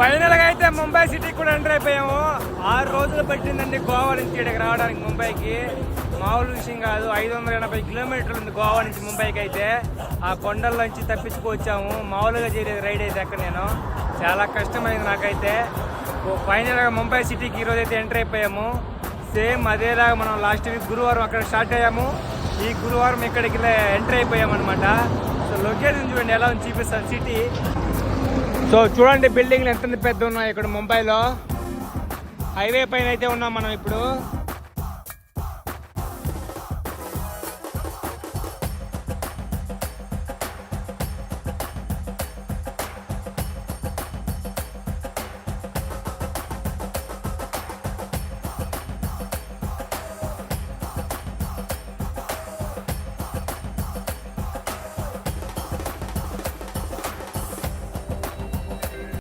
Final గా అయితే ముంబై సిటీకి కూడా ఎంటర్ అయిపోయాము. 6 రోజులు పట్టిందండి గోవా నుంచి ఇక్కడికి రావడానికి ముంబైకి. మామూలు విషయం కాదు. 580 కిలోమీటర్లు ఉంది గోవా నుంచి ముంబైకి. అయితే ఆ కొండల నుంచి తప్పించుకొచ్చాము. మామూలుగా చేయలేదు రైడ్ అయితే అక్కడ నేను. చాలా కష్టమైంది నాకైతే. ఫైనల్ గా ముంబై సిటీకి ఈరోజు అయితే ఎంటర్ అయిపోయాము. సేమ్ అదేలాగా మనం లాస్ట్ వీక్ గురువారం అక్కడ స్టార్ట్ అయ్యాము. ఈ గురువారం ఇక్కడికి ఎంటర్ అయిపోయాము అనమాట. సో లొకేషన్ చూడండి ఎలా ఉంది చూపిస్తాను సిటీ. సో చూడండి బిల్డింగ్లు ఎంత పెద్ద ఉన్నాయి ఇక్కడ ముంబైలో. హైవే పైన అయితే ఉన్నాం మనం ఇప్పుడు.